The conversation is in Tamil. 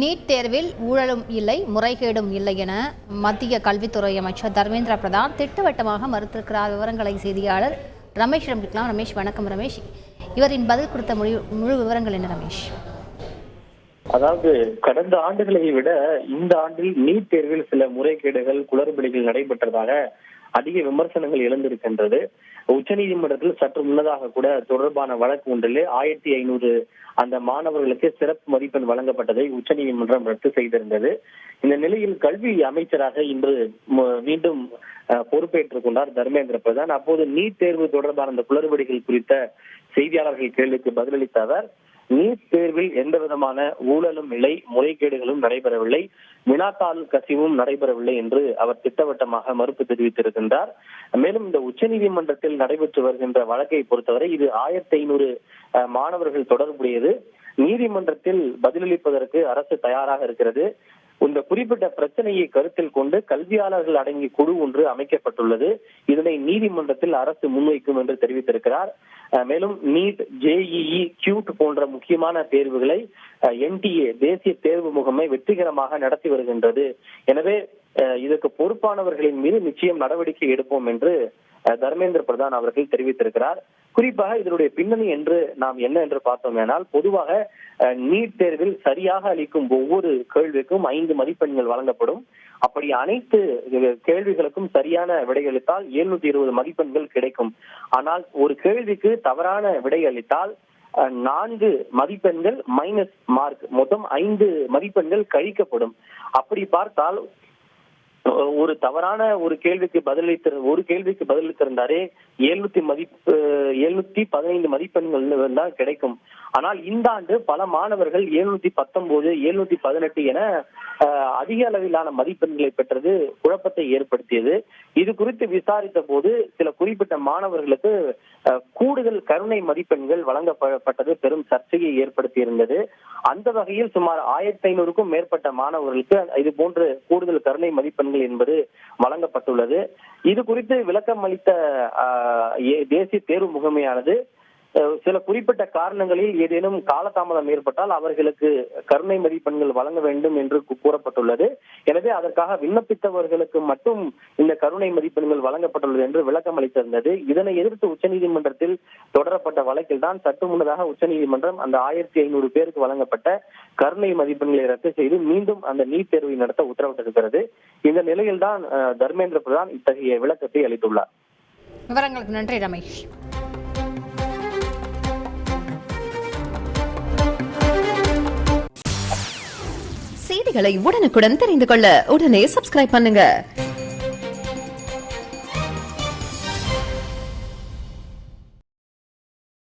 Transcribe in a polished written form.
நீட் தேர்வில் ஊழலும் இல்லை, முறைகேடும் இல்லை என மத்திய கல்வித்துறை அமைச்சர் தர்மேந்திர பிரதான் திட்டவட்டமாக மறுத்திருக்கிறார். விவரங்களை செய்தியாளர் ரமேஷிடம் இருக்கலாம். ரமேஷ், வணக்கம். ரமேஷ், இவரின் பதில் குறித்த முழு விவரங்கள் என்ன ரமேஷ்? அதாவது கடந்த ஆண்டுகளை விட இந்த ஆண்டில் நீட் தேர்வில் சில முறைகேடுகள், குளறுபடிகள் நடைபெற்றதாக அதிக விமர்சனங்கள் எழுந்திருக்கின்றது. உச்சநீதிமன்றத்தில் சற்று முன்னதாக கூட தொடர்பான வழக்கு ஒன்றிலே 1500 அந்த மாணவர்களுக்கு சிறப்பு மதிப்பெண் வழங்கப்பட்டதை உச்சநீதிமன்றம் ரத்து செய்திருந்தது. இந்த நிலையில் கல்வி அமைச்சராக இன்று மீண்டும் பொறுப்பேற்றுக் கொண்டார் தர்மேந்திர பிரதான். அப்போது நீட் தேர்வு தொடர்பான அந்த குளறுபடிகள் குறித்த செய்தியாளர்கள் கேள்விக்கு பதிலளித்த அவர், நீட் தேர்வில் எந்த விதமான ஊழலும் இல்லை, முறைகேடுகளும் நடைபெறவில்லை, வினாத்தாள் கசிவும் நடைபெறவில்லை என்று அவர் திட்டவட்டமாக மறுப்பு தெரிவித்திருக்கின்றார். மேலும் இந்த உச்சநீதிமன்றத்தில் நடைபெற்று வருகின்ற வழக்கை பொறுத்தவரை இது 1500 மாணவர்கள் தொடர்புடையது. நீதிமன்றத்தில் பதிலளிப்பதற்கு அரசு தயாராக இருக்கிறது. இந்த குறிப்பிட்ட பிரச்சனையை கருத்தில் கொண்டு கல்வியாளர்கள் அடங்கிய குழு ஒன்று அமைக்கப்பட்டுள்ளது. இதனை நீதிமன்றத்தில் அரசு முன்வைக்கும் என்று தெரிவித்திருக்கிறார். மேலும் நீட், JEE, QUT போன்ற முக்கியமான தேர்வுகளை NTA தேசிய தேர்வு முகமை வெற்றிகரமாக நடத்தி வருகின்றது. எனவே இதற்கு பொறுப்பானவர்களின் மீது நிச்சயம் நடவடிக்கை எடுப்போம் என்று தர்மேந்திர பிரதான் அவர்கள் தெரிவித்திருக்கிறார். குறிப்பாக இதனுடைய பின்னணி என்று நாம் என்ன என்று பார்த்தோமேனால், பொதுவாக நீட் தேர்வில் சரியாக அளிக்கும் ஒவ்வொரு கேள்விக்கும் 5 மதிப்பெண்கள் வழங்கப்படும். அப்படி அனைத்து கேள்விகளுக்கும் சரியான விடையளித்தால் 720 மதிப்பெண்கள் கிடைக்கும். ஆனால் ஒரு கேள்விக்கு தவறான விடை அளித்தால் 4 மதிப்பெண்கள் மைனஸ் மார்க், மொத்தம் 5 மதிப்பெண்கள் கழிக்கப்படும். அப்படி பார்த்தால் ஒரு தவறான ஒரு கேள்விக்கு பதிலளித்திருந்தாரே 715 மதிப்பெண்கள் தான் கிடைக்கும். ஆனால் இந்த ஆண்டு பல மாணவர்கள் 719, 718 என அதிக அளவிலான மதிப்பெண்களை பெற்றது குழப்பத்தை ஏற்படுத்தியது. இது குறித்து விசாரித்த போது சில குறிப்பிட்ட மாணவர்களுக்கு கூடுதல் கருணை மதிப்பெண்கள் வழங்கப்பட்டது பெரும் சர்ச்சையை ஏற்படுத்தியிருந்தது. அந்த வகையில் சுமார் 1500க்கும் மேற்பட்ட மாணவர்களுக்கு இது போன்று கூடுதல் கருணை மதிப்பெண்கள் என்பது வழங்கப்பட்டுள்ளது. இது குறித்து விளக்கம் அளித்த தேசிய தேர்வு முகமையானது சில குறிப்பிட்ட காரணங்களில் ஏதேனும் காலதாமதம் ஏற்பட்டால் அவர்களுக்கு கருணை மதிப்பெண்கள் வழங்க வேண்டும் என்று கூறப்பட்டுள்ளது. எனவே அதற்காக விண்ணப்பித்தவர்களுக்கு மட்டும் இந்த கருணை மதிப்பெண்கள் வழங்கப்பட்டுள்ளது என்று விளக்கம் அளித்திருந்தது. இதனை எதிர்த்து உச்சநீதிமன்றத்தில் தொடரப்பட்ட வழக்கில் தான் சற்று முன்னதாக உச்சநீதிமன்றம் அந்த 1500 பேருக்கு வழங்கப்பட்ட கருணை மதிப்பெண்களை ரத்து செய்து மீண்டும் அந்த நீட் தேர்வை நடத்த உத்தரவிட்டிருக்கிறது. இந்த நிலையில் தான் தர்மேந்திர பிரதான் இத்தகைய விளக்கத்தை அளித்துள்ளார். விவரங்களுக்கு நன்றி ரமேஷ். செய்திகளை உடனுக்குடன் தெரிந்து கொள்ள உடனே சப்ஸ்கிரைப் பண்ணுங்க.